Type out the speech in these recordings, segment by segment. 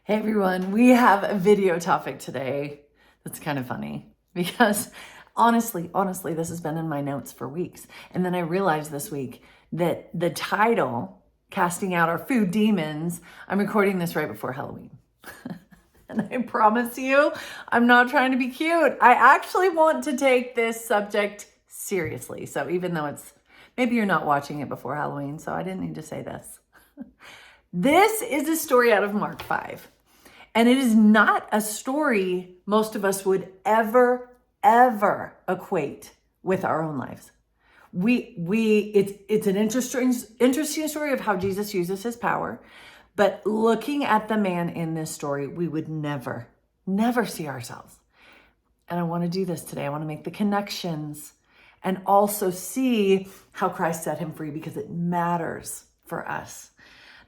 Hey everyone, we have a video topic today that's kind of funny because honestly, this has been in my notes for weeks. And then I realized this week that the title, Casting Out Our Food Demons, I'm recording this right before Halloween. And I promise you, I'm not trying to be cute. I actually want to take this subject seriously. So even though maybe you're not watching it before Halloween, so I didn't need to say this. This is a story out of Mark 5. And it is not a story most of us would ever equate with our own lives. It's an interesting story of how Jesus uses his power. But looking at the man in this story, we would never see ourselves. And I want to do this today. I want to make the connections and also see how Christ set him free because it matters for us.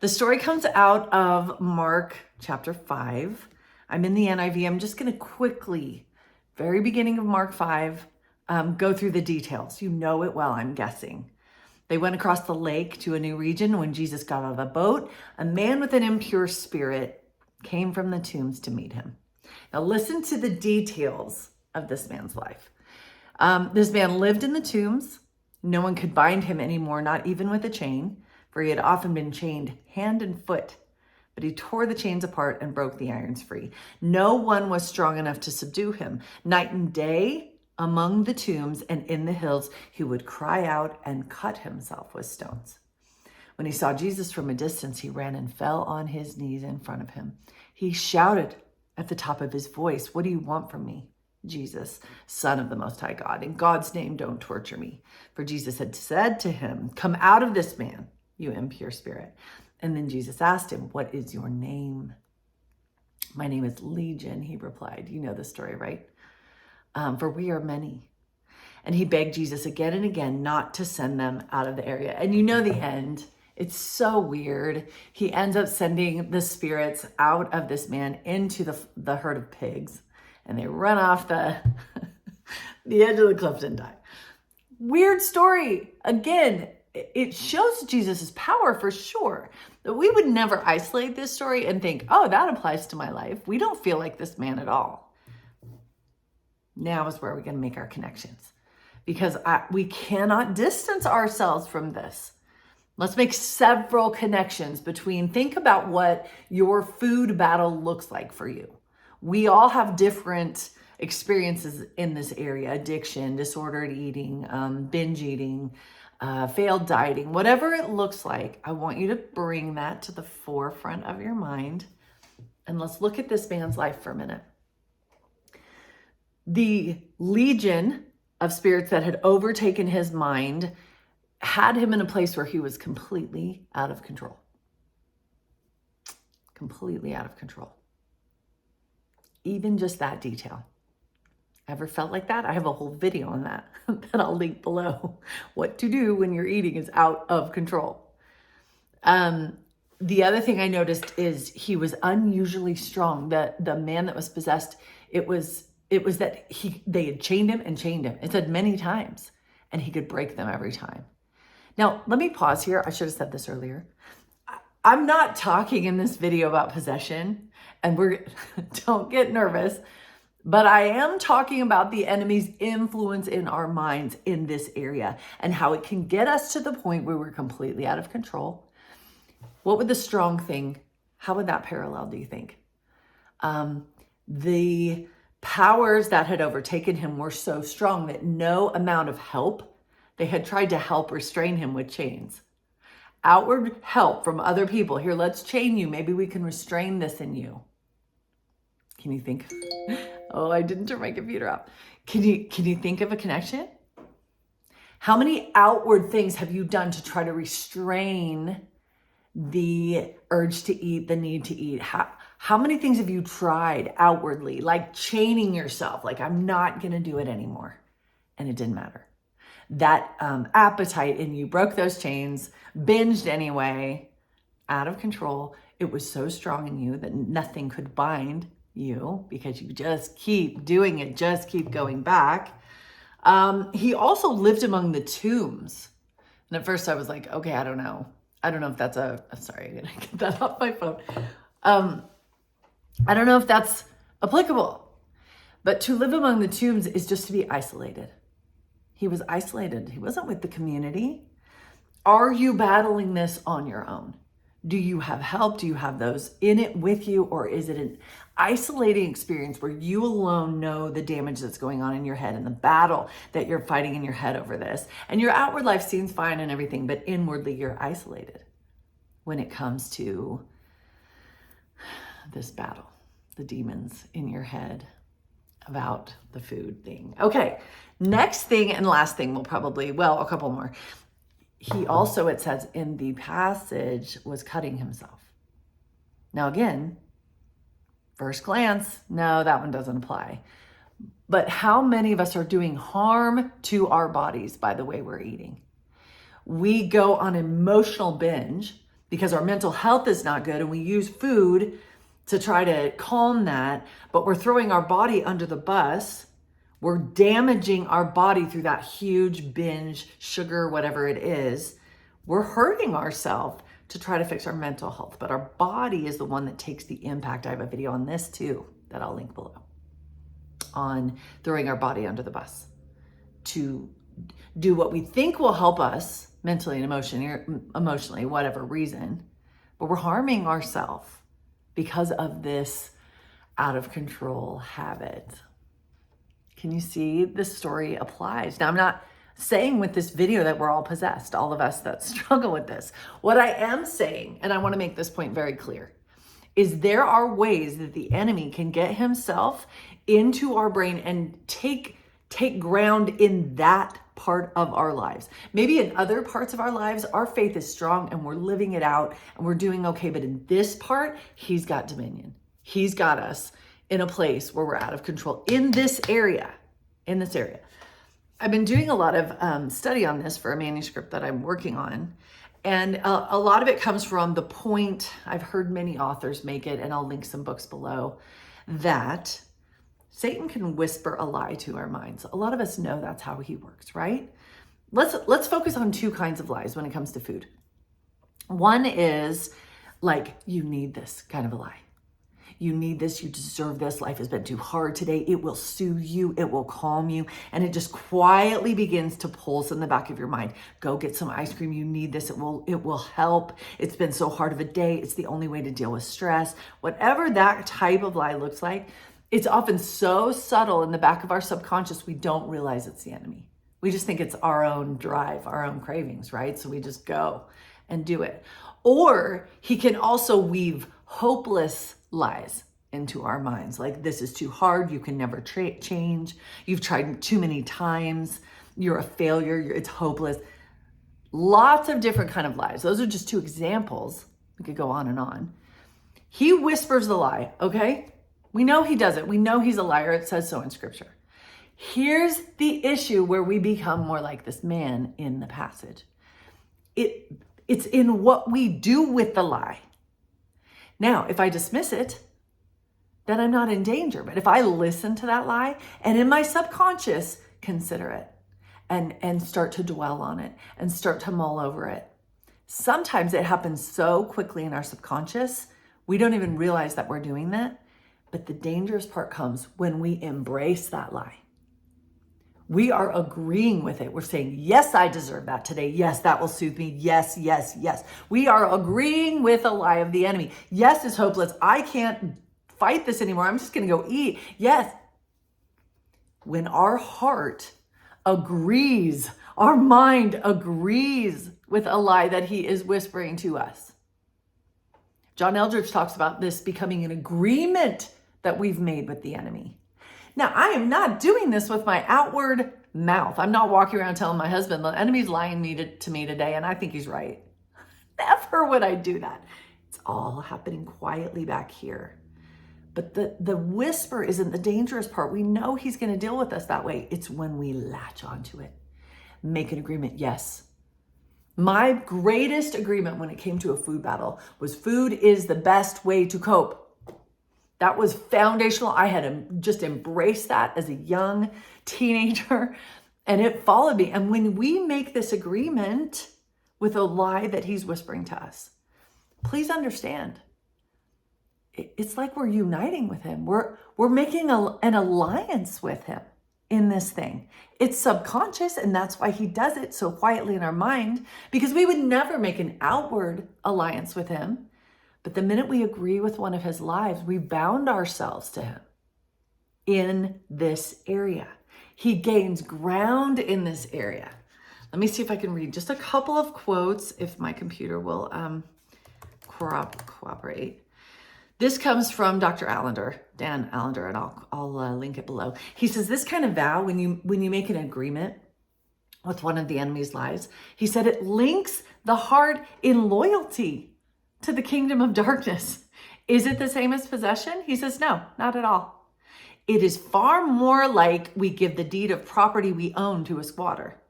The story comes out of Mark chapter 5. I'm in the NIV. I'm just going to quickly, very beginning of Mark 5, go through the details. You know it well, I'm guessing. They went across the lake to a new region. When Jesus got out of the boat, a man with an impure spirit came from the tombs to meet him. Now listen to the details of this man's life. This man lived in the tombs. No one could bind him anymore, not even with a chain, for he had often been chained hand and foot. But he tore the chains apart and broke the irons free. No one was strong enough to subdue him. Night and day, among the tombs and in the hills, he would cry out and cut himself with stones. When he saw Jesus from a distance, he ran and fell on his knees in front of him. He shouted at the top of his voice, "What do you want from me, Jesus, Son of the Most High God? In God's name, don't torture me." For Jesus had said to him, "Come out of this man, you impure spirit." And then Jesus asked him, "What is your name?" "My name is Legion," he replied. You know the story, right? For we are many. And he begged Jesus again and again not to send them out of the area. And you know the end. It's so weird. He ends up sending the spirits out of this man into the herd of pigs. And they run off the edge of the cliff and die. Weird story. Again, it shows Jesus' power for sure. But we would never isolate this story and think, oh, that applies to my life. We don't feel like this man at all. Now is where we're going to make our connections. Because we cannot distance ourselves from this. Let's make several connections think about what your food battle looks like for you. We all have different experiences in this area: addiction, disordered eating, binge eating, failed dieting, whatever it looks like. I want you to bring that to the forefront of your mind. And let's look at this man's life for a minute. The legion of spirits that had overtaken his mind had him in a place where he was completely out of control. Completely out of control. Even just that detail. Ever felt like that? I have a whole video on that that I'll link below. What to do when your eating is out of control. The other thing I noticed is he was unusually strong. The man that was possessed, it was that they had chained him. It said many times, and he could break them every time. Now, let me pause here. I should have said this earlier. I'm not talking in this video about possession, and don't get nervous, but I am talking about the enemy's influence in our minds in this area and how it can get us to the point where we're completely out of control. What would the strong thing, how would that parallel, do you think? The powers that had overtaken him were so strong that no amount of help, they had tried to help restrain him with chains. Outward help from other people. Here, let's chain you. Maybe we can restrain this in you. Can you think? Oh, I didn't turn my computer off. Can you think of a connection? How many outward things have you done to try to restrain the urge to eat, the need to eat? How many things have you tried outwardly, like chaining yourself, like I'm not going to do it anymore? And it didn't matter. That appetite in you broke those chains, binged anyway, out of control. It was so strong in you that nothing could bind you because you just keep doing it, just keep going back. He also lived among the tombs. And at first I was like, okay, I don't know if that's sorry, I'm gonna get that off my phone. I don't know if that's applicable, but to live among the tombs is just to be isolated. He was isolated. He wasn't with the community. Are you battling this on your own? Do you have help? Do you have those in it with you? Or is it an isolating experience where you alone know the damage that's going on in your head and the battle that you're fighting in your head over this? And your outward life seems fine and everything, but inwardly you're isolated when it comes to this battle, the demons in your head about the food thing. Okay, next thing and last thing will probably, well, a couple more. He also, it says in the passage, was cutting himself. Now again, first glance, no, that one doesn't apply. But how many of us are doing harm to our bodies by the way we're eating? We go on emotional binge because our mental health is not good, and we use food to try to calm that, but we're throwing our body under the bus. We're damaging our body through that huge binge, sugar, whatever it is. We're hurting ourselves to try to fix our mental health, but our body is the one that takes the impact. I have a video on this too that I'll link below on throwing our body under the bus to do what we think will help us mentally and emotionally, whatever reason, but we're harming ourselves because of this out of control habit. Can you see this story applies? Now, I'm not saying with this video that we're all possessed, all of us that struggle with this. What I am saying, and I want to make this point very clear, is there are ways that the enemy can get himself into our brain and take ground in that part of our lives. Maybe in other parts of our lives, our faith is strong and we're living it out and we're doing okay. But in this part, he's got dominion. He's got us in a place where we're out of control in this area. I've been doing a lot of study on this for a manuscript that I'm working on. And a lot of it comes from the point, I've heard many authors make it, and I'll link some books below, that Satan can whisper a lie to our minds. A lot of us know that's how he works, right? Let's focus on two kinds of lies when it comes to food. One is like, you need this kind of a lie. You need this, you deserve this, life has been too hard today, it will soothe you, it will calm you, and it just quietly begins to pulse in the back of your mind. Go get some ice cream, you need this, it will help, it's been so hard of a day, it's the only way to deal with stress. Whatever that type of lie looks like, it's often so subtle in the back of our subconscious, we don't realize it's the enemy. We just think it's our own drive, our own cravings, right? So we just go and do it. Or he can also weave hopeless lies into our minds. Like, this is too hard. You can never change. You've tried too many times. You're a failure. It's hopeless. Lots of different kind of lies. Those are just two examples. We could go on and on. He whispers the lie, okay? We know he does it. We know he's a liar. It says so in scripture. Here's the issue where we become more like this man in the passage. It's in what we do with the lie. Now, if I dismiss it, then I'm not in danger. But if I listen to that lie and in my subconscious consider it and start to dwell on it and start to mull over it, sometimes it happens so quickly in our subconscious, we don't even realize that we're doing that. But the dangerous part comes when we embrace that lie. We are agreeing with it. We're saying, yes, I deserve that today. Yes, that will soothe me. Yes, yes, yes. We are agreeing with a lie of the enemy. Yes, it's hopeless. I can't fight this anymore. I'm just going to go eat. Yes. When our heart agrees, our mind agrees with a lie that he is whispering to us. John Eldridge talks about this becoming an agreement that we've made with the enemy. Now, I am not doing this with my outward mouth. I'm not walking around telling my husband, the enemy's lying to me today, and I think he's right. Never would I do that. It's all happening quietly back here. But the whisper isn't the dangerous part. We know he's going to deal with us that way. It's when we latch onto it. Make an agreement. Yes. My greatest agreement when it came to a food battle was food is the best way to cope. That was foundational. I had just embraced that as a young teenager, and it followed me. And when we make this agreement with a lie that he's whispering to us, please understand, it's like we're uniting with him. We're making an alliance with him in this thing. It's subconscious, and that's why he does it so quietly in our mind, because we would never make an outward alliance with him. But the minute we agree with one of his lies, we bound ourselves to him in this area. He gains ground in this area. Let me see if I can read just a couple of quotes, if my computer will cooperate. This comes from Dr. Allender, Dan Allender, and I'll link it below. He says, this kind of vow, when you make an agreement with one of the enemy's lies, he said it links the heart in loyalty to the kingdom of darkness. Is it the same as possession? He says, no, not at all. It is far more like we give the deed of property we own to a squatter.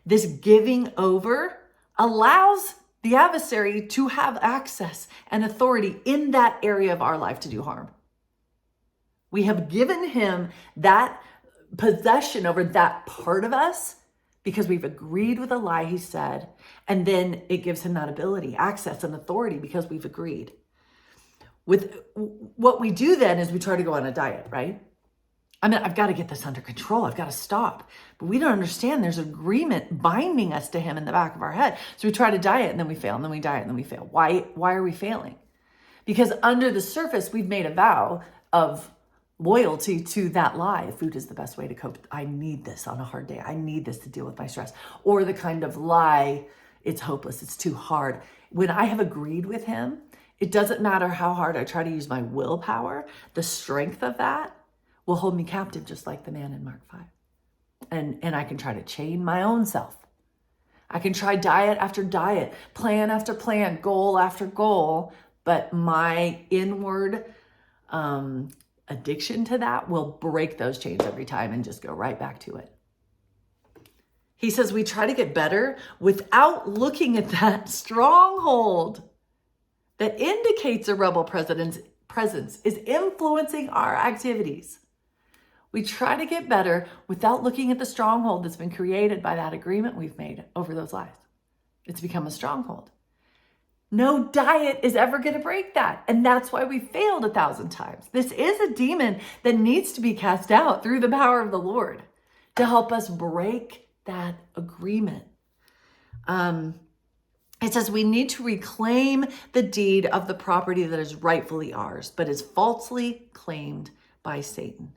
This giving over allows the adversary to have access and authority in that area of our life to do harm. We have given him that possession over that part of us because we've agreed with a lie he said, and then it gives him that ability, access, and authority because we've agreed. With what we do then is we try to go on a diet, right? I mean, I've got to get this under control. I've got to stop. But we don't understand there's agreement binding us to him in the back of our head. So we try to diet and then we fail, and then we diet and then we fail. Why are we failing? Because under the surface, we've made a vow of loyalty to that lie. Food is the best way to cope. I need this on a hard day. I need this to deal with my stress. Or the kind of lie, it's hopeless, it's too hard. When I have agreed with him, it doesn't matter how hard I try to use my willpower, the strength of that will hold me captive, just like the man in Mark 5. And I can try to chain my own self. I can try diet after diet, plan after plan, goal after goal, but my inward addiction to that will break those chains every time and just go right back to it. He says we try to get better without looking at that stronghold that indicates a rebel presence is influencing our activities. We try to get better without looking at the stronghold that's been created by that agreement we've made over those lies. It's become a stronghold. No diet is ever going to break that. And that's why we failed 1,000 times. This is a demon that needs to be cast out through the power of the Lord to help us break that agreement. It says we need to reclaim the deed of the property that is rightfully ours, but is falsely claimed by Satan.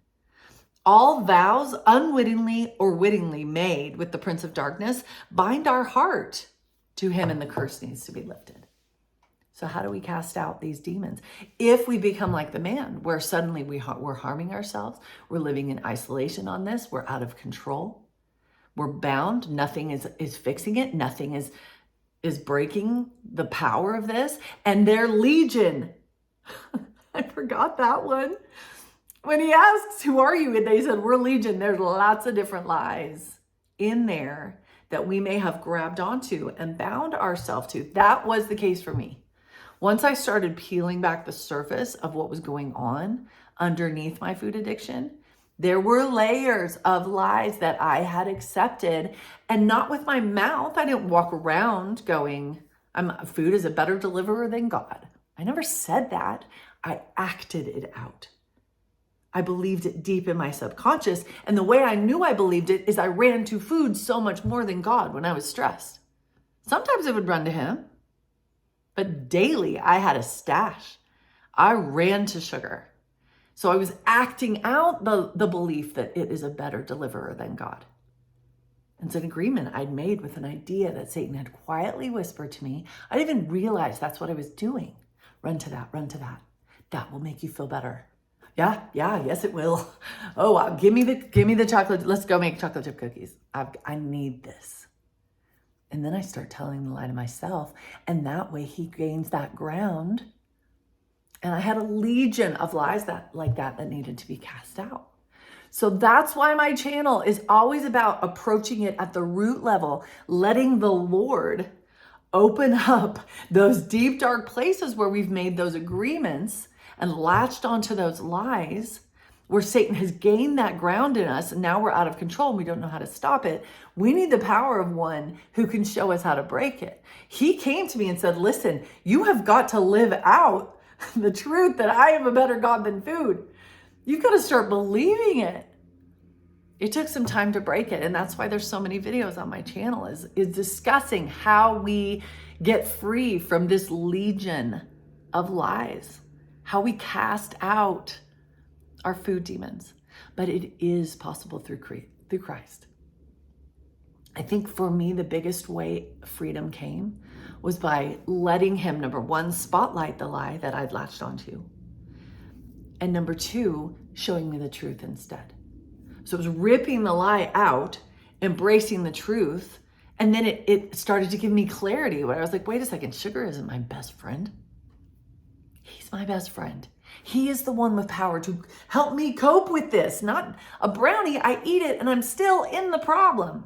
All vows unwittingly or wittingly made with the prince of darkness bind our heart to him, and the curse needs to be lifted. So how do we cast out these demons? If we become like the man, where suddenly we're harming ourselves, we're living in isolation on this, we're out of control, we're bound, nothing is fixing it, nothing is breaking the power of this, and they're legion. I forgot that one. When he asks, who are you? And they said, we're legion. There's lots of different lies in there that we may have grabbed onto and bound ourselves to. That was the case for me. Once I started peeling back the surface of what was going on underneath my food addiction, there were layers of lies that I had accepted, and not with my mouth. I didn't walk around going, food is a better deliverer than God. I never said that. I acted it out. I believed it deep in my subconscious. And the way I knew I believed it is I ran to food so much more than God when I was stressed. Sometimes I would run to him, but daily I had a stash. I ran to sugar. So I was acting out the belief that it is a better deliverer than God. It's an agreement I'd made with an idea that Satan had quietly whispered to me. I didn't even realize that's what I was doing. Run to that, run to that. That will make you feel better. Yeah, yes, it will. Oh, wow. Give me the chocolate. Let's go make chocolate chip cookies. I need this. And then I start telling the lie to myself, and that way he gains that ground. And I had a legion of lies like that needed to be cast out. So that's why my channel is always about approaching it at the root level, letting the Lord open up those deep, dark places where we've made those agreements and latched onto those lies, where Satan has gained that ground in us, and now we're out of control and we don't know how to stop it. We need the power of one who can show us how to break it. He came to me and said, listen, you have got to live out the truth that I am a better God than food. You've got to start believing it. It took some time to break it. And that's why there's so many videos on my channel is discussing how we get free from this legion of lies, how we cast out our food demons. But it is possible through Christ. I think for me, the biggest way freedom came was by letting him, number one, spotlight the lie that I'd latched onto. And number two, showing me the truth instead. So it was ripping the lie out, embracing the truth. And then it started to give me clarity where I was like, wait a second, sugar isn't my best friend. He's my best friend. He is the one with power to help me cope with this. Not a brownie, I eat it and I'm still in the problem.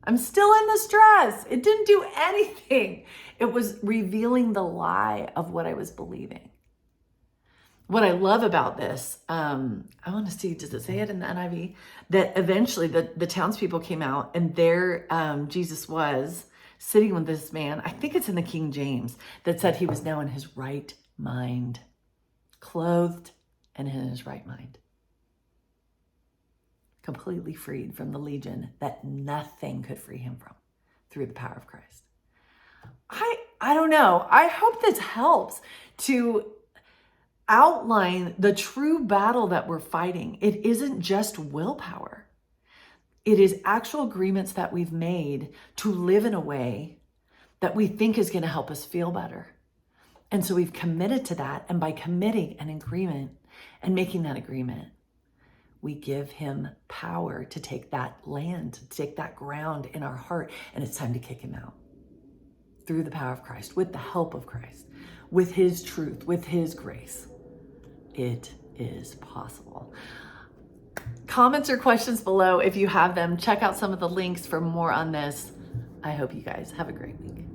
I'm still in the stress. It didn't do anything. It was revealing the lie of what I was believing. What I love about this, I want to see, does it say it in the NIV? That eventually the townspeople came out and there Jesus was sitting with this man. I think it's in the King James that said he was now in his right mind, clothed and in his right mind. Completely freed from the legion that nothing could free him from through the power of Christ. I don't know. I hope this helps to outline the true battle that we're fighting. It isn't just willpower. It is actual agreements that we've made to live in a way that we think is going to help us feel better. And so we've committed to that. And by committing an agreement and making that agreement, we give him power to take that land, to take that ground in our heart. And it's time to kick him out through the power of Christ, with the help of Christ, with his truth, with his grace. It is possible. Comments or questions below if you have them. Check out some of the links for more on this. I hope you guys have a great week.